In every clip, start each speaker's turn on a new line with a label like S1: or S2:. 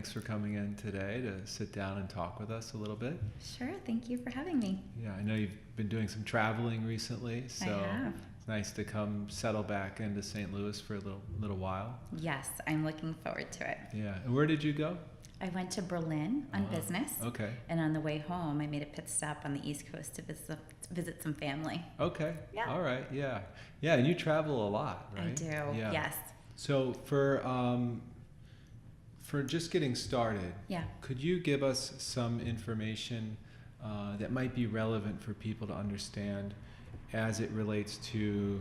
S1: thanks for coming in today to sit down and talk with us a little bit.
S2: Sure, thank you for having me.
S1: Yeah, I know you've been doing some traveling recently, so
S2: I have.
S1: it's nice to come settle back into St. Louis for a little while.
S2: Yes, I'm looking forward to it.
S1: Yeah, and where did you go?
S2: I went to Berlin on business.
S1: Okay.
S2: And on the way home, I made a pit stop on the East Coast to visit some family.
S1: Okay.
S2: Yeah.
S1: All right. Yeah. Yeah, and you travel a lot, right?
S2: I do.
S1: Yeah.
S2: Yes.
S1: So for just getting started,
S2: Yeah.
S1: could you give us some information that might be relevant for people to understand as it relates to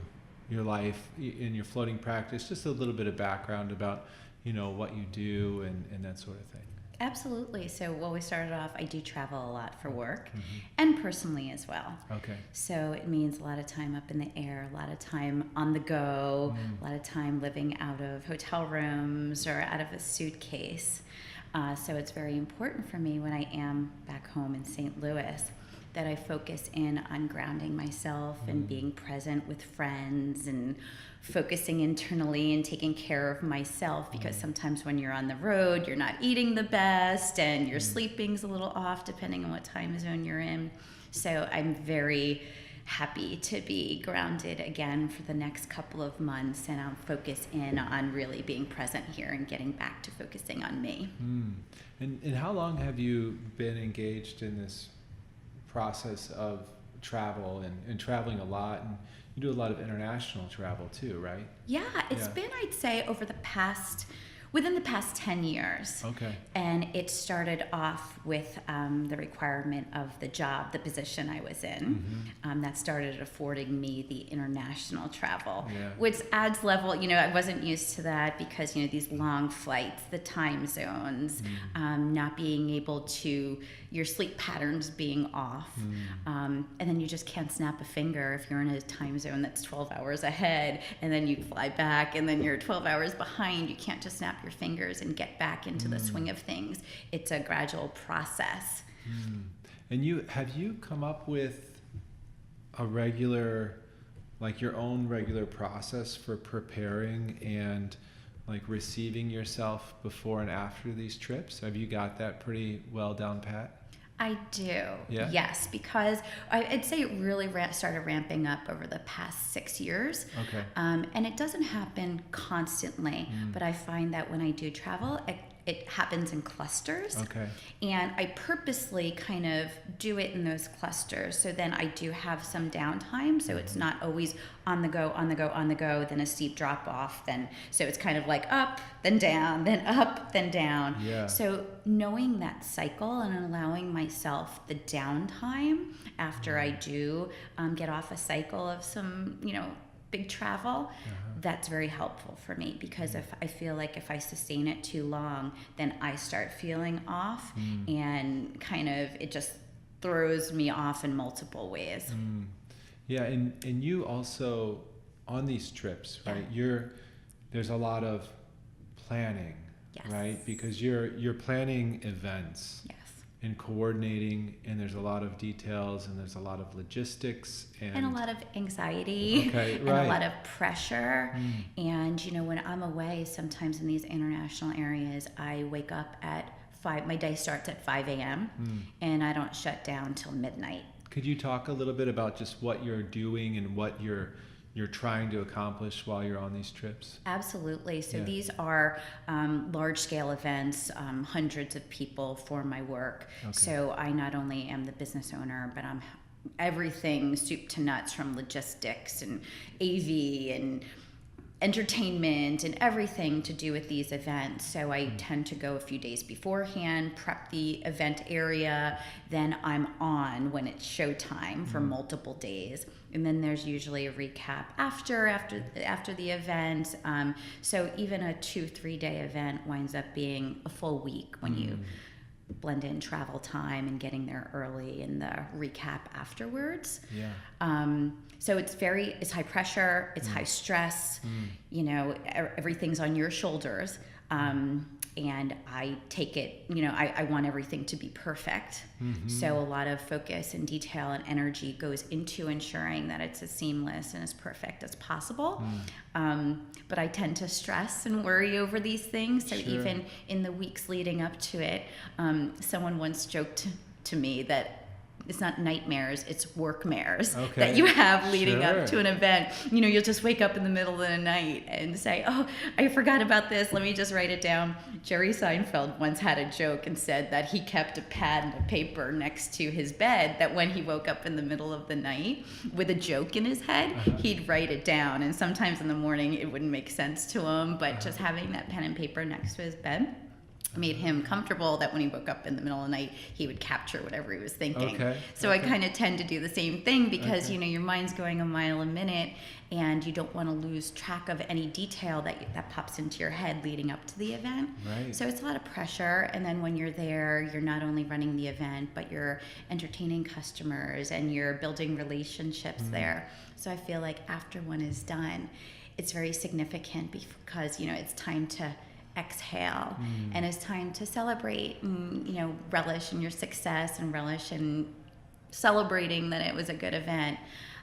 S1: your life in your floating practice? Just a little bit of background about, what you do and that sort of thing.
S2: Absolutely. So, we started off, I do travel a lot for work
S1: Mm-hmm.
S2: and personally as well.
S1: Okay.
S2: So it means a lot of time up in the air, a lot of time on the go, a lot of time living out of hotel rooms or out of a suitcase. So it's very important for me when I am back home in St. Louis that I focus in on grounding myself and being present with friends and focusing internally and taking care of myself, because sometimes when you're on the road, you're not eating the best and your sleeping's a little off depending on what time zone you're in. So I'm very happy to be grounded again for the next couple of months, and I'll focus in on really being present here and getting back to focusing on me.
S1: And how long have you been engaged in this process of travel and traveling a lot? And you do a lot of international travel too, right?
S2: Yeah, it's been, I'd say, within the past 10 years.
S1: Okay.
S2: And it started off with the requirement of the job, the position I was in. That started affording me the international travel, which adds level. I wasn't used to that because, these long flights, the time zones, not being able to, your sleep patterns being off. And then you just can't snap a finger if you're in a time zone that's 12 hours ahead, and then you fly back and then you're 12 hours behind. You can't just snap your fingers and get back into the swing of things. It's a gradual process.
S1: And have you come up with a regular, like your own regular process for preparing and like receiving yourself before and after these trips? Have you got that pretty well down pat?
S2: I do.
S1: Yeah?
S2: Yes, because I'd say it really started ramping up over the past 6 years.
S1: Okay.
S2: And it doesn't happen constantly, but I find that when I do travel, it happens in clusters.
S1: Okay.
S2: And I purposely kind of do it in those clusters. So then I do have some downtime. So it's not always on the go, then a steep drop off. So it's kind of like up, then down, then up, then down.
S1: Yeah.
S2: So knowing that cycle and allowing myself the downtime after I do get off a cycle of some, big travel, that's very helpful for me, because if I feel like if I sustain it too long, then I start feeling off and kind of it just throws me off in multiple ways.
S1: Yeah, and you also, on these trips, right, there's a lot of planning, right? Because you're planning events.
S2: Yes.
S1: And coordinating, and there's a lot of details, and there's a lot of logistics, and
S2: a lot of anxiety, and a lot of pressure. And when I'm away, sometimes in these international areas, I wake up at 5. My day starts at 5 a.m. And I don't shut down till midnight. Could
S1: you talk a little bit about just what you're doing and what you're trying to accomplish while you're on these trips?
S2: Absolutely. So these are large-scale events, hundreds of people for my work. Okay. So I not only am the business owner, but I'm everything soup to nuts, from logistics and AV and entertainment and everything to do with these events. So I tend to go a few days beforehand, prep the event area, then I'm on when it's showtime for multiple days. And then there's usually a recap after the event. So even a 2-3 day event winds up being a full week when you blend in travel time and getting there early and the recap afterwards. So it's high pressure, it's high stress, everything's on your shoulders. and I take it, I want everything to be perfect. So a lot of focus and detail and energy goes into ensuring that it's as seamless and as perfect as possible. But I tend to stress and worry over these things. So even in the weeks leading up to it, someone once joked to me that it's not nightmares, it's workmares that you have leading up to an event. You'll just wake up in the middle of the night and say, oh, I forgot about this. Let me just write it down. Jerry Seinfeld once had a joke and said that he kept a pad and a paper next to his bed, that when he woke up in the middle of the night with a joke in his head, he'd write it down. And sometimes in the morning it wouldn't make sense to him, but just having that pen and paper next to his bed made him comfortable that when he woke up in the middle of the night, he would capture whatever he was thinking. So I kind of tend to do the same thing because, your mind's going a mile a minute and you don't want to lose track of any detail that pops into your head leading up to the event. So it's a lot of pressure. And then when you're there, you're not only running the event, but you're entertaining customers and you're building relationships there. So I feel like after one is done, it's very significant because, it's time to exhale and it's time to celebrate and relish in your success and relish in celebrating that it was a good event,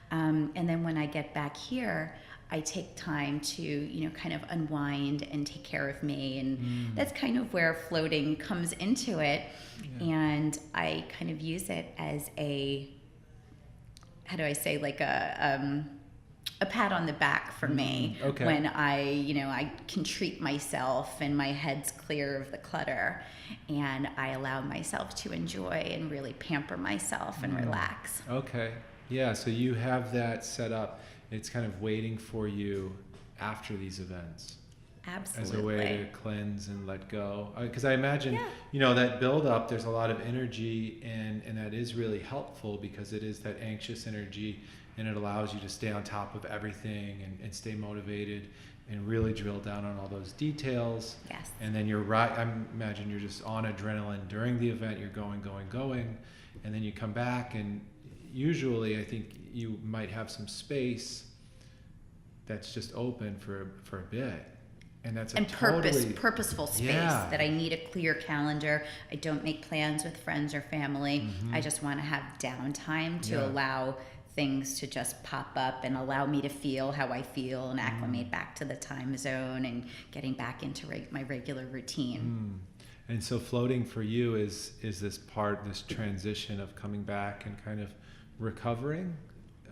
S2: and then when I get back here I take time to kind of unwind and take care of me, and that's kind of where floating comes into it. And I kind of use it as a, how do I say, like a pat on the back for me when I can treat myself and my head's clear of the clutter and I allow myself to enjoy and really pamper myself and relax.
S1: So you have that set up. It's kind of waiting for you after these events.
S2: Absolutely.
S1: As a way to cleanse and let go. Because I imagine, that build up, there's a lot of energy and that is really helpful because it is that anxious energy. And it allows you to stay on top of everything and stay motivated and really drill down on all those details. And then you're right. I imagine you're just on adrenaline during the event. You're going. And then you come back and usually I think you might have some space that's just open for a bit. And that's
S2: purposeful space that I need a clear calendar. I don't make plans with friends or family. I just want to have downtime to allow things to just pop up and allow me to feel how I feel and acclimate back to the time zone and getting back into my regular routine.
S1: And so floating for you is this transition of coming back and kind of recovering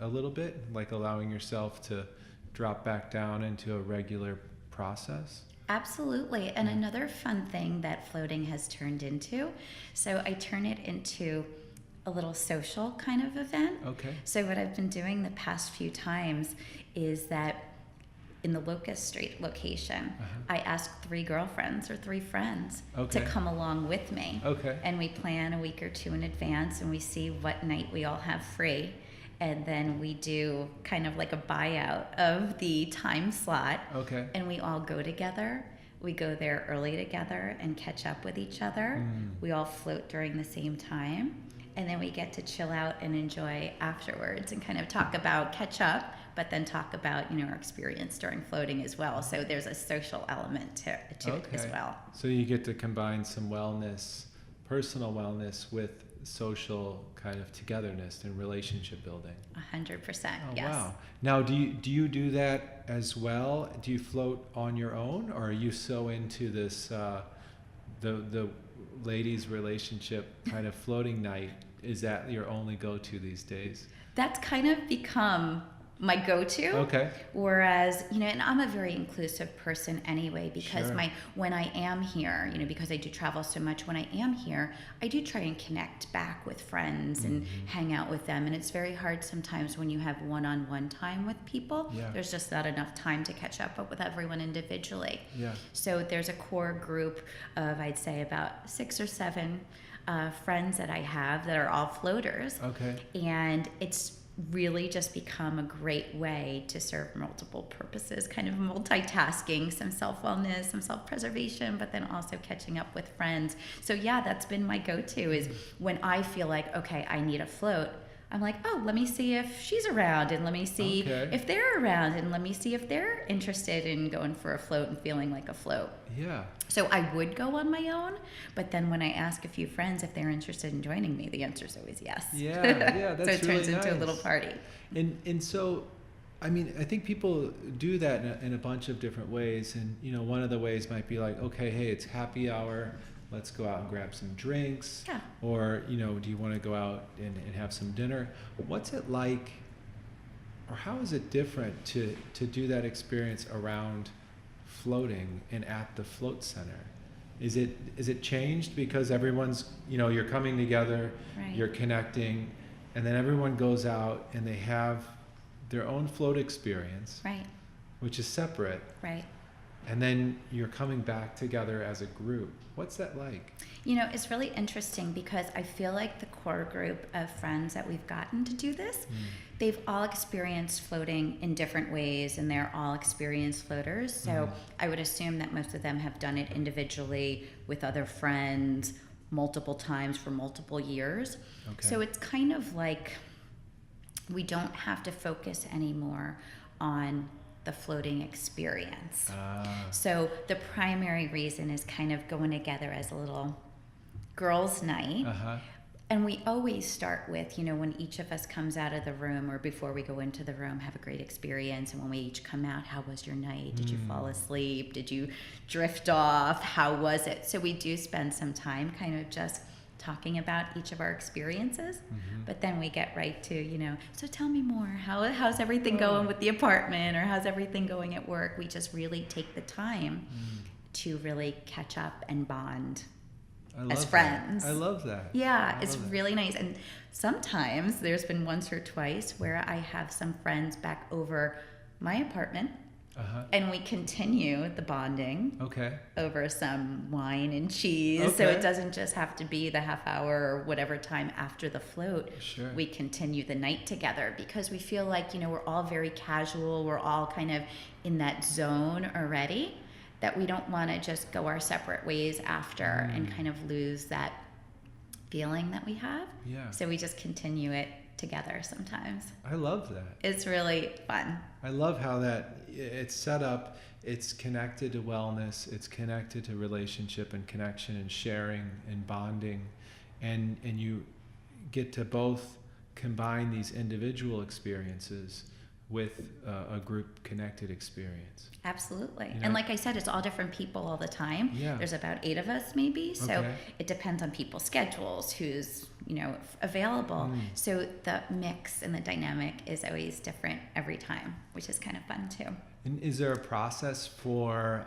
S1: a little bit, like allowing yourself to drop back down into a regular process?
S2: Absolutely. And another fun thing that floating has turned into, so I turn it into a little social kind of event. So what I've been doing the past few times is that in the Locust Street location, I ask 3 girlfriends or 3 friends to come along with me. And we plan a week or 2 in advance and we see what night we all have free. And then we do kind of like a buyout of the time slot. And we all go together. We go there early together and catch up with each other. We all float during the same time. And then we get to chill out and enjoy afterwards and kind of catch up, but then talk about, our experience during floating as well. So there's a social element to it as well.
S1: So you get to combine some wellness, personal wellness with social kind of togetherness and relationship building.
S2: 100%, yes.
S1: Wow. Now, do you do that as well? Do you float on your own, or are you so into this, the ladies' relationship kind of floating night? Is that your only go-to these days?
S2: That's kind of become my go-to. Whereas, and I'm a very inclusive person anyway, because when I am here, because I do travel so much, when I am here, I do try and connect back with friends and hang out with them. And it's very hard sometimes when you have one-on-one time with people. There's just not enough time to catch up with everyone individually. So there's a core group of, I'd say, about 6 or 7 friends that I have that are all floaters. And it's really just become a great way to serve multiple purposes, kind of multitasking, some self-wellness, some self-preservation, but then also catching up with friends. So that's been my go-to is when I feel like, okay, I need a float, I'm like, oh, let me see if she's around, and let me see if they're around, and let me see if they're interested in going for a float and feeling like a float.
S1: Yeah.
S2: So I would go on my own, but then when I ask a few friends if they're interested in joining me, the answer is always yes.
S1: Yeah, yeah, that's
S2: so it turns
S1: really
S2: into a
S1: nice.
S2: little party.
S1: And so, I mean, I think people do that in a bunch of different ways. And, you know, one of the ways might be like, okay, hey, it's happy hour. Let's go out and grab some drinks.
S2: Yeah.
S1: Or, you know, do you want to go out and have some dinner? What's it like, or how is it different to do that experience around floating and at the float center? Is it changed because everyone's, you know, you're coming together,
S2: Right.
S1: you're connecting, and then everyone goes out and they have their own float experience,
S2: Right.
S1: which is separate,
S2: Right.
S1: and then you're coming back together as a group. What's that like?
S2: You know, it's really interesting because I feel like the core group of friends that we've gotten to do this, they've all experienced floating in different ways, and they're all experienced floaters. So I would assume that most of them have done it individually with other friends multiple times for multiple years.
S1: Okay.
S2: So it's kind of like we don't have to focus anymore on the floating experience. So the primary reason is kind of going together as a little girls' night. And we always start with, you know, when each of us comes out of the room or before we go into the room, have a great experience. And when we each come out, how was your night? Did you fall asleep? Did you drift off? How was it? So we do spend some time kind of just talking about each of our experiences, but then we get right to, you know, so tell me more. How's everything going with the apartment, or how's everything going at work? We just really take the time to really catch up and bond as friends.
S1: I love that.
S2: Yeah, it's really nice. And sometimes there's been once or twice where I have some friends back over my apartment, and we continue the bonding over some wine and cheese. So it doesn't just have to be the half hour or whatever time after the float.
S1: Sure.
S2: We continue the night together because we feel like, you know, we're all very casual. We're all kind of in that zone already, that we don't want to just go our separate ways after and kind of lose that feeling that we have.
S1: Yeah.
S2: So we just continue it together sometimes.
S1: I love that.
S2: It's really fun.
S1: I love how that it's set up. It's connected to wellness. It's connected to relationship and connection and sharing and bonding, and you get to both combine these individual experiences with a group connected experience.
S2: Absolutely.
S1: You know?
S2: And like I said, it's all different people all the time.
S1: Yeah.
S2: There's about 8 of us maybe. So it depends on people's schedules, who's, you know, available. So the mix and the dynamic is always different every time, which is kind of fun too.
S1: And is there a process for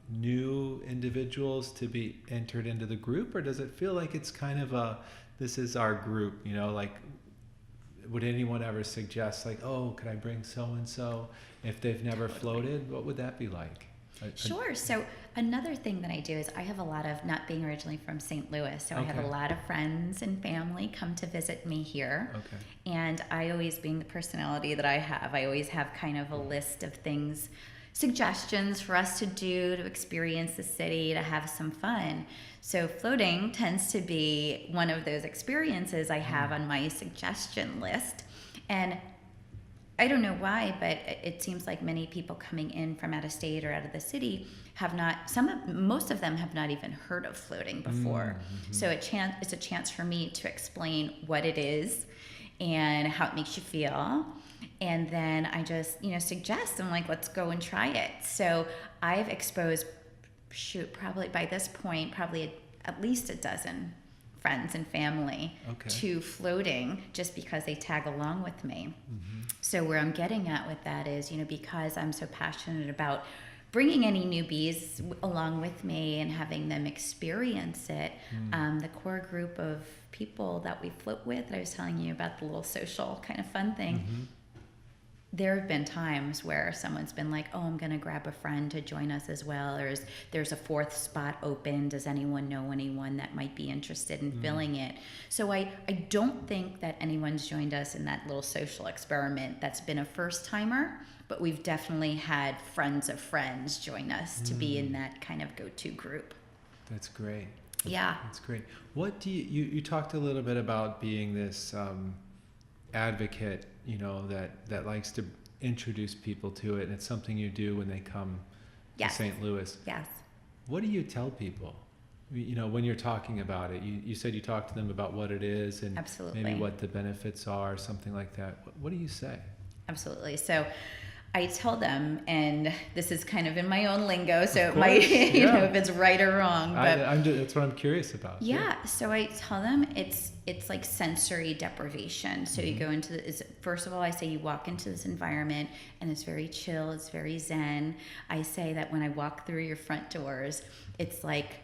S1: new individuals to be entered into the group, or does it feel like it's kind of this is our group, you know, like, would anyone ever suggest, like, oh, could I bring so-and-so if they've never floated? What would that be like?
S2: Sure. So another thing that I do is I have a lot of, not being originally from St. Louis, so I have a lot of friends and family come to visit me here. And I always, being the personality that I always have kind of a list of things, suggestions for us to do, to experience the city, to have some fun. So floating tends to be one of those experiences I have on my suggestion list. And I don't know why, but it seems like many people coming in from out of state or out of the city have not, most of them have not even heard of floating before. So it's a chance for me to explain what it is and how it makes you feel. And then I just, you know, suggest, I'm like, let's go and try it. So I've exposed, probably by this point, at least a dozen friends and family to floating, just because they tag along with me. So where I'm getting at with that is, you know, because I'm so passionate about bringing any newbies along with me and having them experience it, the core group of people that we float with, that I was telling you about, the little social kind of fun thing, there have been times where someone's been like, oh, I'm going to grab a friend to join us as well, or there's a 4th spot open. Does anyone know anyone that might be interested in filling it? So I don't think that anyone's joined us in that little social experiment that's been a first-timer, but we've definitely had friends of friends join us to be in that kind of go-to group.
S1: That's great.
S2: Yeah.
S1: That's great. What do you talked a little bit about being this advocate, you know, that likes to introduce people to it, and it's something you do when they come to
S2: Yes.
S1: St. Louis.
S2: Yes.
S1: What do you tell people? You know, when you're talking about it, you said you talk to them about what it is and
S2: Absolutely.
S1: maybe what the benefits are, something like that. What do you say?
S2: Absolutely. So I tell them, and this is kind of in my own lingo, so
S1: Of
S2: it might,
S1: course,
S2: you
S1: yeah.
S2: know, if it's right or wrong. But
S1: That's what I'm curious about.
S2: yeah, so I tell them it's like sensory deprivation. So you go into first of all, I say you walk into this environment and it's very chill, it's very zen. I say that when I walk through your front doors, it's like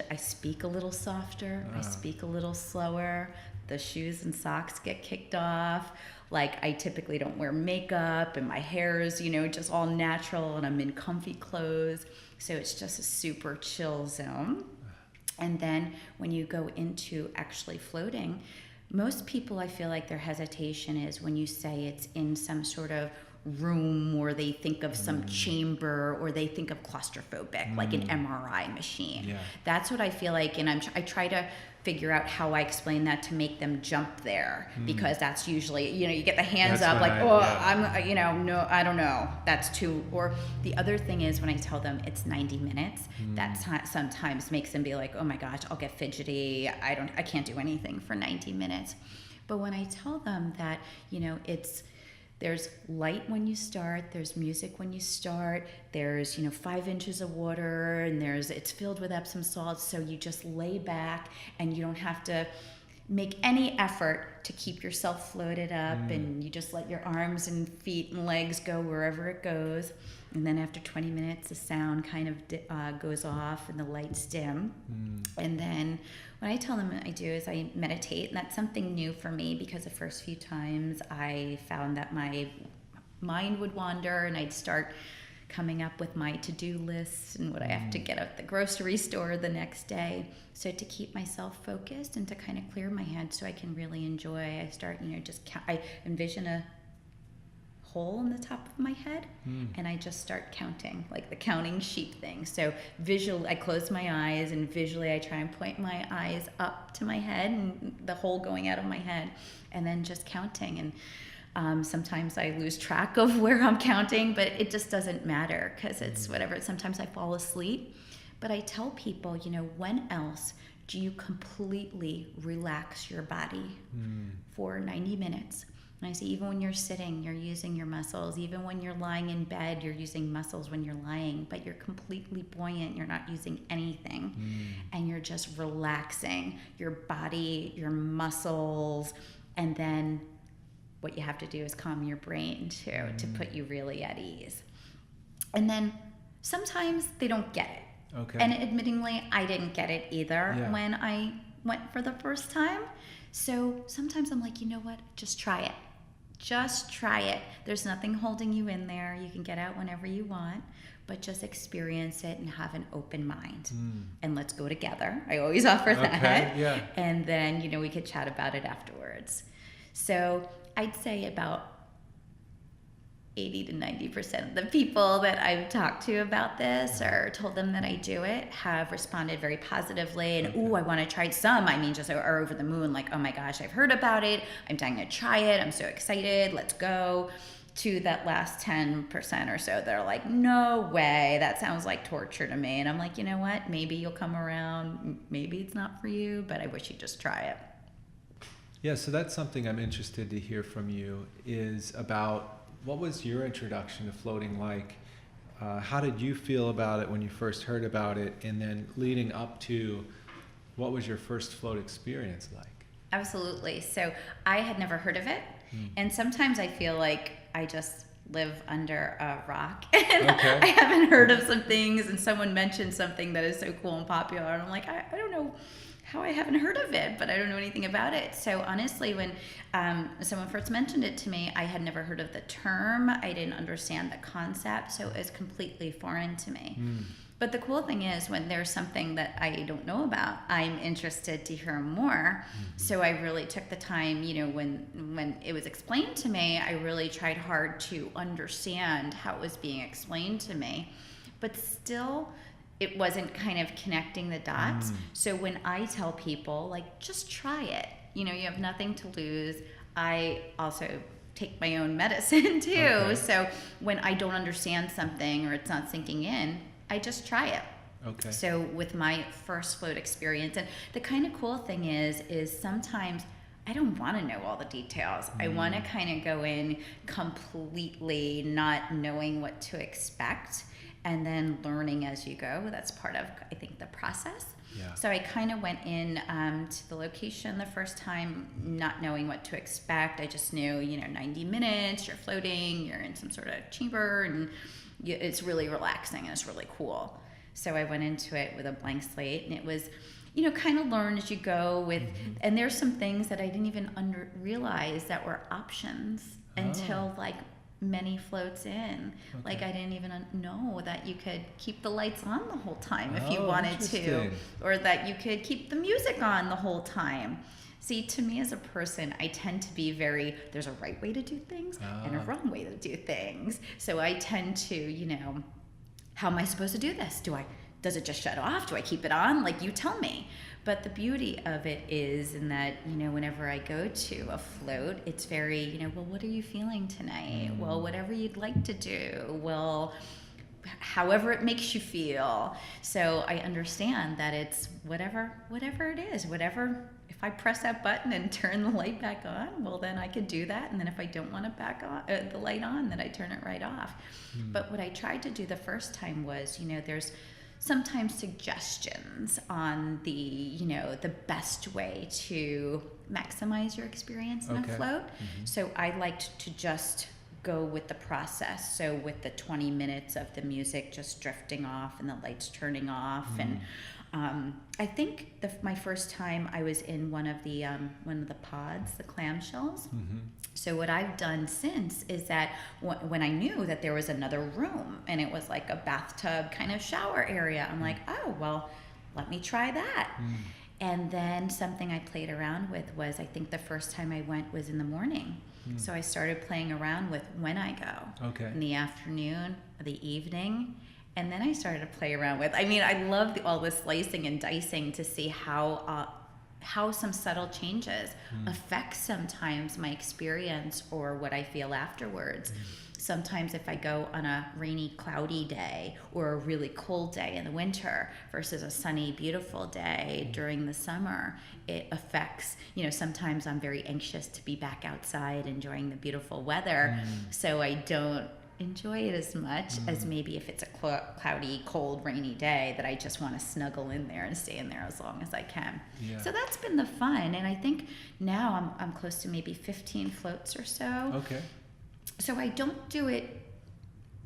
S2: I speak a little softer, I speak a little slower. The shoes and socks get kicked off. Like I typically don't wear makeup and my hair is, you know, just all natural and I'm in comfy clothes. So it's just a super chill zone. And then when you go into actually floating, most people, I feel like their hesitation is when you say it's in some sort of room or they think of some chamber or they think of claustrophobic, like an MRI machine.
S1: Yeah.
S2: That's what I feel like. And I try to figure out how I explain that to make them jump there, because that's usually, you know, you get the hands
S1: That's
S2: up like,
S1: yeah.
S2: I'm, you know, no, I don't know. That's too, or the other thing is when I tell them it's 90 minutes, that sometimes makes them be like, oh my gosh, I'll get fidgety. I can't do anything for 90 minutes. But when I tell them that, you know, there's light when you start, there's music when you start, there's, you know, 5 inches of water, and it's filled with Epsom salts, so you just lay back and you don't have to make any effort to keep yourself floated up, and you just let your arms and feet and legs go wherever it goes. And then after 20 minutes, the sound kind of goes off and the lights dim. And then what I tell them I do is I meditate, and that's something new for me because the first few times I found that my mind would wander and I'd start coming up with my to-do lists and what I have to get at the grocery store the next day. So to keep myself focused and to kind of clear my head so I can really enjoy, I start, you know, I envision a hole in the top of my head and I just start counting, like the counting sheep thing. So visually, I close my eyes and visually I try and point my eyes up to my head and the hole going out of my head, and then just counting. And sometimes I lose track of where I'm counting, but it just doesn't matter because it's whatever. Sometimes I fall asleep, but I tell people, you know, when else do you completely relax your body for 90 minutes? And I say, even when you're sitting, you're using your muscles. Even when you're lying in bed, you're using muscles when you're lying, but you're completely buoyant. You're not using anything. And you're just relaxing your body, your muscles. And then what you have to do is calm your brain too, to put you really at ease. And then sometimes they don't get it.
S1: Okay.
S2: And admittingly, I didn't get it either when I went for the first time. So sometimes I'm like, you know what? Just try it. Just try it. There's nothing holding you in there. You can get out whenever you want, but just experience it and have an open mind. And let's go together. I always offer that.
S1: Yeah.
S2: And then, you know, we could chat about it afterwards. So I'd say about 80 to 90% of the people that I've talked to about this or told them that I do it have responded very positively. And, ooh, I want to try some. I mean, just are over the moon, like, oh my gosh, I've heard about it. I'm dying to try it. I'm so excited. Let's go. To that last 10% or so, they're like, no way. That sounds like torture to me. And I'm like, you know what? Maybe you'll come around. Maybe it's not for you, but I wish you'd just try it.
S1: Yeah, so that's something I'm interested to hear from you is about what was your introduction to floating like? How did you feel about it when you first heard about it? And then leading up to, what was your first float experience like?
S2: Absolutely. So I had never heard of it. And sometimes I feel like I just live under a rock and I haven't heard of some things, and someone mentioned something that is so cool and popular. And I'm like, I don't know how I haven't heard of it, but I don't know anything about it. So honestly, when someone first mentioned it to me, I had never heard of the term. I didn't understand the concept, so it was completely foreign to me. But the cool thing is when there's something that I don't know about, I'm interested to hear more. So I really took the time, you know, when it was explained to me, I really tried hard to understand how it was being explained to me. But still, it wasn't kind of connecting the dots. So when I tell people, like, just try it, you know, you have nothing to lose. I also take my own medicine too.
S1: Okay.
S2: So when I don't understand something or it's not sinking in, I just try it.
S1: Okay.
S2: So with my first float experience, and the kind of cool thing is sometimes I don't want to know all the details. I want to kind of go in completely not knowing what to expect and then learning as you go. That's part of, I think, the process.
S1: Yeah.
S2: So I kind of went in to the location the first time not knowing what to expect. I just knew, 90 minutes, you're floating, you're in some sort of chamber, and it's really relaxing and it's really cool. So I went into it with a blank slate, and it was, kind of learn as you go with, and there's some things that I didn't even realize that were options until like many floats in.
S1: Okay.
S2: Like I didn't even know that you could keep the lights on the whole time if you wanted to, or that you could keep the music on the whole time. See, to me as a person, I tend to be there's a right way to do things and a wrong way to do things. So I tend to, how am I supposed to do this? Does it just shut off? Do I keep it on? Like, you tell me. But the beauty of it is in that, whenever I go to a float, it's very, well, what are you feeling tonight? Well, whatever you'd like to do. Well, however it makes you feel. So I understand that it's whatever it is, if I press that button and turn the light back on, well, then I could do that. And then if I don't want it the light on, then I turn it right off. But what I tried to do the first time was, there's sometimes suggestions on the best way to maximize your experience in a float. So I liked to just go with the process. So with the 20 minutes of the music just drifting off and the lights turning off, and I think my first time I was in one of the pods, the clamshells. So what I've done since is that when I knew that there was another room and it was like a bathtub kind of shower area, I'm like, oh, well, let me try that. And then something I played around with was, I think the first time I went was in the morning. So I started playing around with when I go. Okay. In the afternoon, the evening. And then I started to play around with, I love all this slicing and dicing to see how some subtle changes affect sometimes my experience or what I feel afterwards. Sometimes if I go on a rainy, cloudy day or a really cold day in the winter versus a sunny, beautiful day during the summer, it affects, sometimes I'm very anxious to be back outside enjoying the beautiful weather. So I don't enjoy it as much as maybe if it's a cloudy, cold, rainy day that I just want to snuggle in there and stay in there as long as I can. Yeah. So that's been the fun. And I think now I'm close to maybe 15 floats or so. Okay. So I don't do it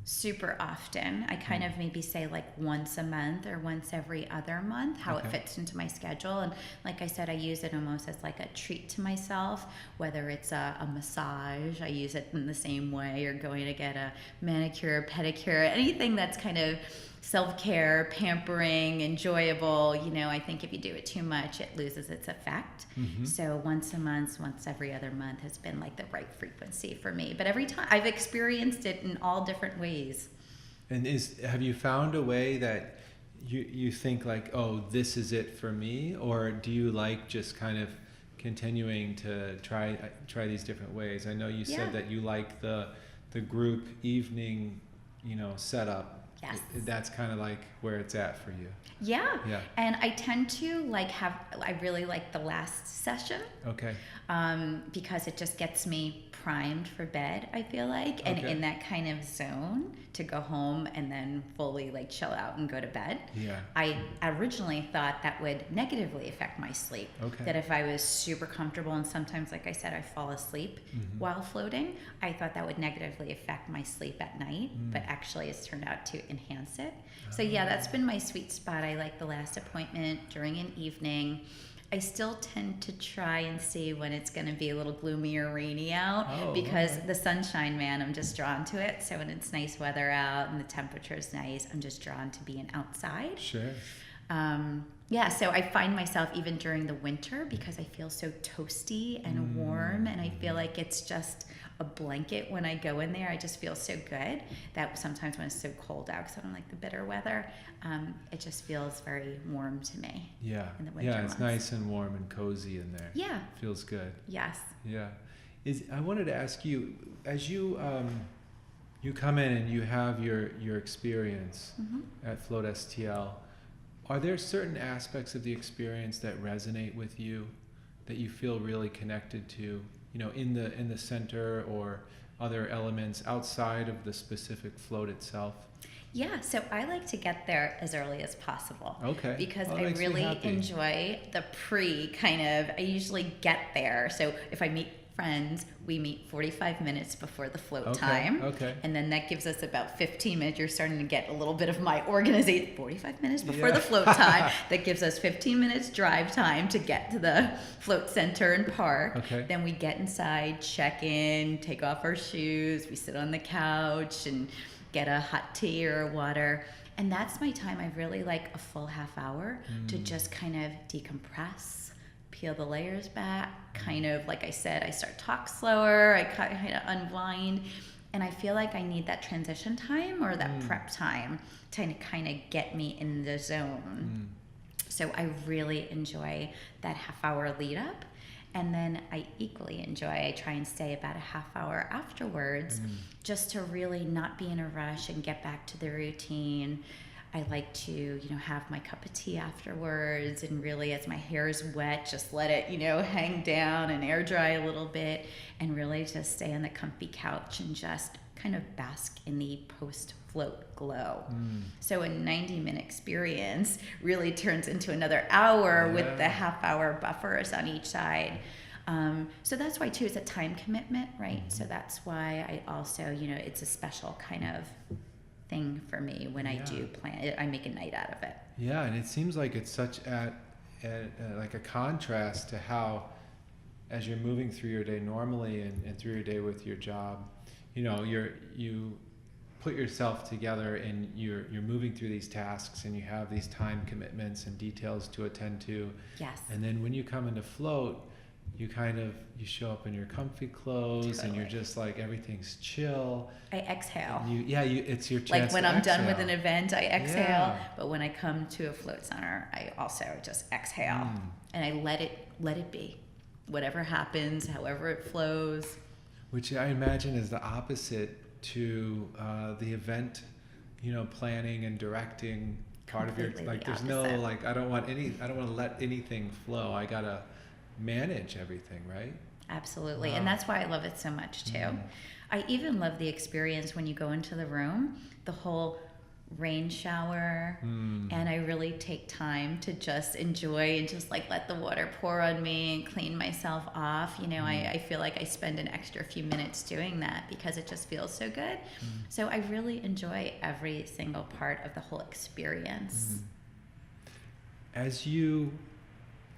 S2: super often. I kind of maybe say like once a month or once every other month, how it fits into my schedule. And like I said, I use it almost as like a treat to myself, whether it's a massage, I use it in the same way, or going to get a manicure, pedicure, anything that's kind of self-care, pampering, enjoyable. I think if you do it too much, it loses its effect. So once a month, once every other month has been like the right frequency for me. But every time I've experienced it in all different ways.
S1: And have you found a way that you think like, oh, this is it for me? Or do you like just kind of continuing to try these different ways? I know you said that you like the group evening, setup.
S2: Yes.
S1: That's kind of like where it's at for you.
S2: Yeah. And I tend to I really like the last session. Okay. Because it just gets me primed for bed, I feel like, and in that kind of zone to go home and then fully chill out and go to bed. Yeah. I originally thought that would negatively affect my sleep. Okay. That if I was super comfortable, and sometimes, like I said, I fall asleep while floating, I thought that would negatively affect my sleep at night, but actually it's turned out to enhance it. So yeah, that's been my sweet spot. I like the last appointment during an evening. I still tend to try and see when it's going to be a little gloomy or rainy out, because the sunshine, man, I'm just drawn to it. So when it's nice weather out and the temperature is nice, I'm just drawn to being outside. Sure. Yeah, so I find myself even during the winter, because I feel so toasty and warm, and I feel like it's just a blanket when I go in there. I just feel so good that sometimes when it's so cold out, because I don't like the bitter weather, it just feels very warm to me. Yeah. In the winter
S1: it's nice and warm and cozy in there. Yeah. Feels good.
S2: Yes.
S1: Yeah. I wanted to ask you, as you you come in and you have your experience at FLOAT STL, are there certain aspects of the experience that resonate with you, that you feel really connected to, in the center, or other elements outside of the specific float itself?
S2: Yeah, so I like to get there as early as possible.
S1: Okay.
S2: Because
S1: Well,
S2: I
S1: that makes me
S2: really
S1: happy.
S2: enjoy the I usually get there. So if I meet friends, we meet 45 minutes before the float time.
S1: Okay.
S2: And then that gives us about 15 minutes. You're starting to get a little bit of my organization. 45 minutes before the float time. That gives us 15 minutes drive time to get to the float center and park.
S1: Okay.
S2: Then we get inside, check in, take off our shoes. We sit on the couch and get a hot tea or water. And that's my time. I really like a full half hour to just kind of decompress, peel the layers back, kind of, like I said, I start talk slower, I kind of unwind, and I feel like I need that transition time or that prep time to kind of get me in the zone. So I really enjoy that half hour lead up. And then I equally enjoy, I try and stay about a half hour afterwards just to really not be in a rush and get back to the routine. I like to, have my cup of tea afterwards, and really, as my hair is wet, just let it, hang down and air dry a little bit, and really just stay on the comfy couch and just kind of bask in the post-float glow. So a 90-minute experience really turns into another hour with the half-hour buffers on each side. So that's why, too, it's a time commitment, right? So that's why I also, it's a special kind of thing for me when I do plan it. I make a night out of it.
S1: Yeah, and it seems like it's such like a contrast to how, as you're moving through your day normally and through your day with your job, you put yourself together and you're moving through these tasks and you have these time commitments and details to attend to.
S2: Yes.
S1: And then when you come into float, you show up in your comfy clothes and you're just like, everything's chill.
S2: I exhale.
S1: It's your chance
S2: like when
S1: to
S2: I'm
S1: exhale.
S2: done with an event, I exhale.
S1: Yeah.
S2: But when I come to a float center, I also just exhale and I let it be. Whatever happens, however it flows.
S1: Which I imagine is the opposite to the event, planning and directing part of your,
S2: Completely
S1: like, there's
S2: opposite.
S1: no, like, I don't want to let anything flow. I gotta manage everything, right?
S2: Absolutely.
S1: Wow.
S2: And that's why I love it so much too. I even love the experience when you go into the room, the whole rain shower, and I really take time to just enjoy and just like let the water pour on me and clean myself off. I feel like I spend an extra few minutes doing that because it just feels so good. So I really enjoy every single part of the whole experience.
S1: As you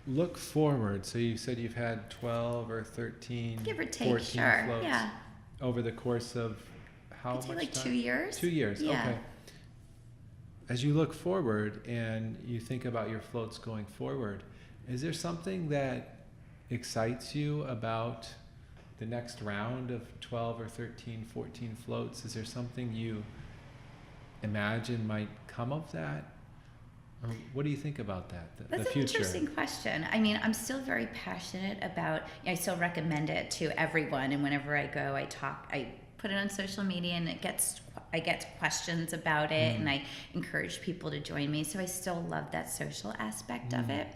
S1: look forward, so you said you've had 12 or 13,
S2: Give or take,
S1: 14
S2: sure.
S1: floats
S2: Yeah.
S1: over the course of how
S2: I'd say
S1: much
S2: like
S1: time?
S2: 2 years.
S1: 2 years,
S2: Yeah.
S1: okay. As you look forward and you think about your floats going forward, is there something that excites you about the next round of 12 or 13, 14 floats? Is there something you imagine might come of that? Or what do you think about that,
S2: That's
S1: the
S2: an
S1: future?
S2: interesting question. I mean, I'm still very passionate about, I still recommend it to everyone. And whenever I go, I put it on social media and I get questions about it and I encourage people to join me. So I still love that social aspect of it.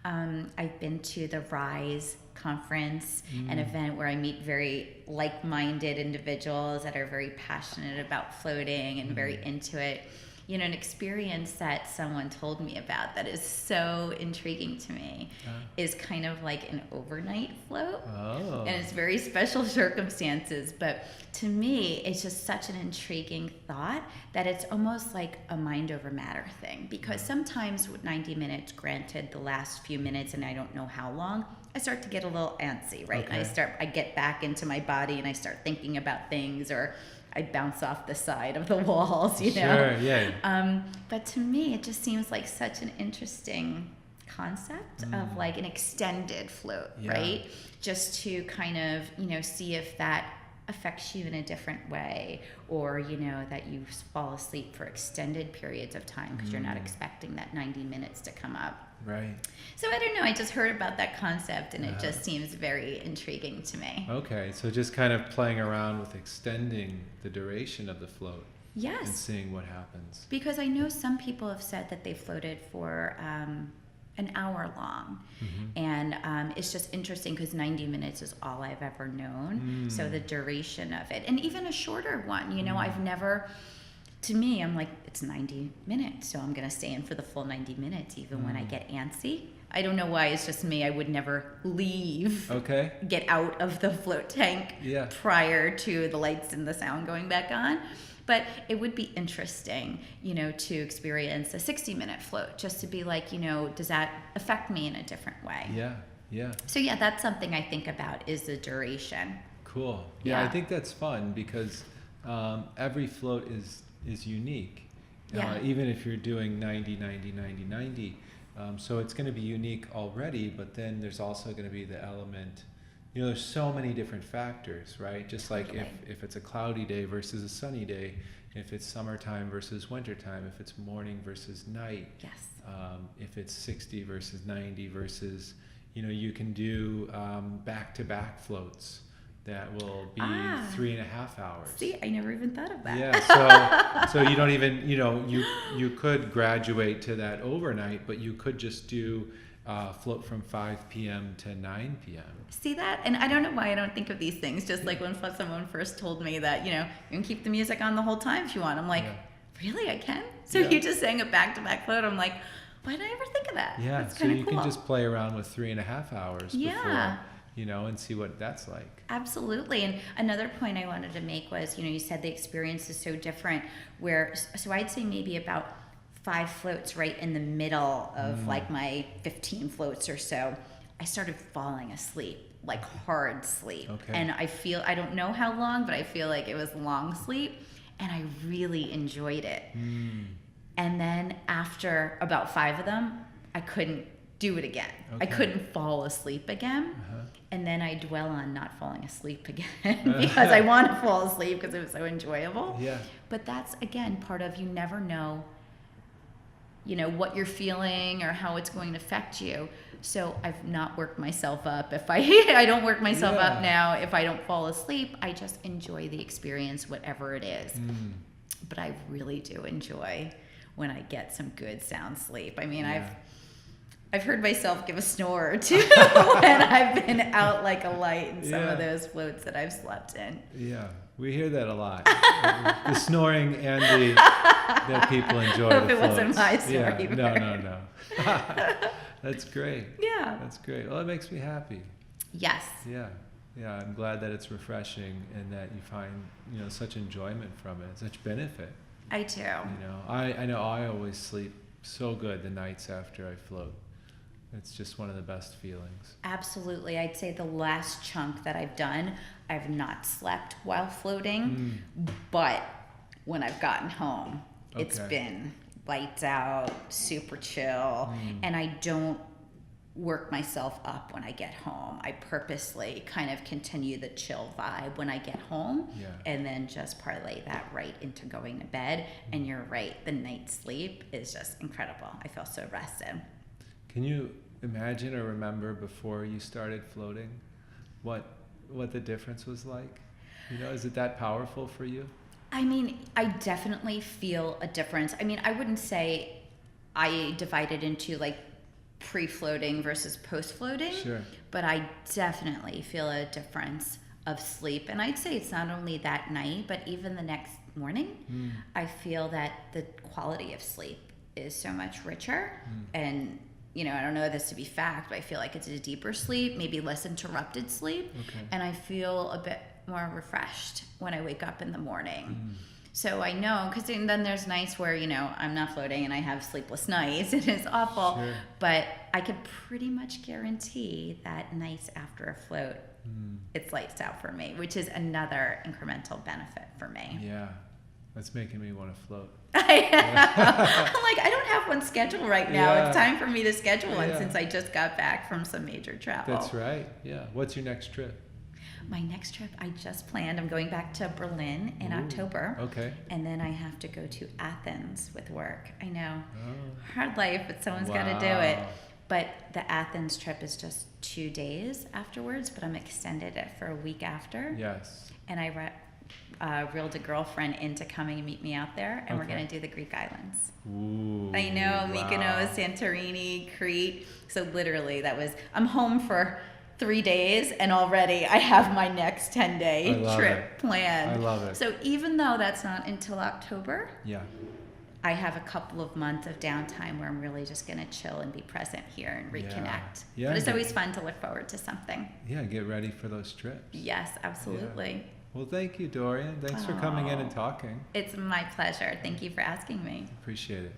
S2: I've been to the Rise conference, an event where I meet very like-minded individuals that are very passionate about floating and very into it. An experience that someone told me about that is so intriguing to me is kind of like an overnight float.
S1: Oh.
S2: And it's very special circumstances, but to me, it's just such an intriguing thought that it's almost like a mind over matter thing. Because sometimes with 90 minutes, granted the last few minutes, and I don't know how long, I start to get a little antsy, right?
S1: Okay.
S2: And I get back into my body and I start thinking about things, or I bounce off the side of the walls,
S1: Sure, yeah.
S2: But to me, it just seems like such an interesting concept of like an extended float, right? Just to kind of, see if that affects you in a different way, or, that you fall asleep for extended periods of time because you're not expecting that 90 minutes to come up.
S1: Right.
S2: So I don't know. I just heard about that concept, and it just seems very intriguing to me.
S1: Okay, so just kind of playing around with extending the duration of the float.
S2: Yes.
S1: And seeing what happens.
S2: Because I know some people have said that they floated for an hour long. And it's just interesting because 90 minutes is all I've ever known. So the duration of it, and even a shorter one, I've never, to me, I'm like, it's 90 minutes, so I'm going to stay in for the full 90 minutes, even when I get antsy. I don't know why, it's just me. I would never leave, get out of the float tank prior to the lights and the sound going back on. But it would be interesting, to experience a 60-minute float, just to be like, does that affect me in a different way?
S1: Yeah.
S2: So yeah, that's something I think about, is the duration.
S1: Cool. Yeah, I think that's fun because every float is unique. Even if you're doing 90, 90, 90, 90. So it's going to be unique already, but then there's also going to be the element. There's so many different factors, right? Just like if it's a cloudy day versus a sunny day, if it's summertime versus wintertime, if it's morning versus night, if it's 60 versus 90 versus, you can do back-to-back floats that will be 3.5 hours.
S2: See, I never even thought of that.
S1: Yeah, so you don't even, you could graduate to that overnight, but you could just do float from 5 p.m. to 9 p.m.
S2: See that? And I don't know why I don't think of these things. Just like when someone first told me that, you can keep the music on the whole time if you want. I'm like, really? I can? So you just sang a back-to-back float. I'm like, why did I ever think of that?
S1: Yeah,
S2: that's
S1: so you
S2: cool.
S1: can just play around with 3.5 hours before, and see what that's like.
S2: Absolutely. And another point I wanted to make was, you said the experience is so different so I'd say maybe about 5 floats right in the middle of like my 15 floats or so, I started falling asleep, like hard sleep. And I don't know how long, but I feel like it was long sleep, and I really enjoyed it. And then after about 5 of them, I couldn't do it again. I couldn't fall asleep again. And then I dwell on not falling asleep again because I want to fall asleep because it was so enjoyable. But that's, again, part of, you never know what you're feeling or how it's going to affect you. So I've not worked myself up. If I don't work myself up now, if I don't fall asleep, I just enjoy the experience, whatever it is. But I really do enjoy when I get some good sound sleep. I mean, I've heard myself give a snore or two when I've been out like a light in some of those floats that I've slept in.
S1: Yeah, we hear that a lot. The snoring and that people enjoy the floats.
S2: It wasn't my story.
S1: No. That's great.
S2: Yeah.
S1: That's great. Well, it makes me happy.
S2: Yes.
S1: Yeah. I'm glad that it's refreshing and that you find, such enjoyment from it, such benefit.
S2: I do.
S1: I know I always sleep so good the nights after I float. It's just one of the best feelings.
S2: Absolutely. I'd say the last chunk that I've done, I've not slept while floating, but when I've gotten home, it's been lights out, super chill, and I don't work myself up when I get home. I purposely kind of continue the chill vibe when I get home, and then just parlay that right into going to bed. And you're right, the night's sleep is just incredible. I feel so rested.
S1: Can you imagine or remember before you started floating what the difference was like? Is it that powerful for you?
S2: I mean, I definitely feel a difference. I mean, I wouldn't say I divided into like pre-floating versus post-floating, but I definitely feel a difference of sleep. And I'd say it's not only that night, but even the next morning, I feel that the quality of sleep is so much richer. And I don't know this to be fact, but I feel like it's a deeper sleep, maybe less interrupted sleep. And I feel a bit more refreshed when I wake up in the morning. So I know, because then there's nights where, I'm not floating and I have sleepless nights and it's awful. But I could pretty much guarantee that nights after a float, it's lights out for me, which is another incremental benefit for me.
S1: Yeah, that's making me want to float.
S2: I'm like, I don't have one scheduled right now. It's time for me to schedule one since I just got back from some major travel.
S1: That's right. Yeah. What's your next trip?
S2: My next trip, I just planned. I'm going back to Berlin in October. And then I have to go to Athens with work. I know. Hard life, but someone's got to do it. But the Athens trip is just 2 days afterwards, but I'm extended it for a week after.
S1: Yes.
S2: And I reeled a girlfriend into coming and meet me out there, and we're going to do the Greek islands.
S1: Ooh,
S2: I know,
S1: wow.
S2: Mykonos, Santorini, Crete. So literally I'm home for 3 days, and already I have my next 10-day trip planned.
S1: I love it.
S2: So even though that's not until October,
S1: Yeah.
S2: I have a couple of months of downtime where I'm really just going to chill and be present here and reconnect.
S1: Yeah,
S2: but it's always fun to look forward to something.
S1: Yeah, get ready for those trips.
S2: Yes, absolutely.
S1: Yeah. Well, thank you, Dorian. Thanks for coming in and talking.
S2: It's my pleasure. Thank you for asking me.
S1: Appreciate it.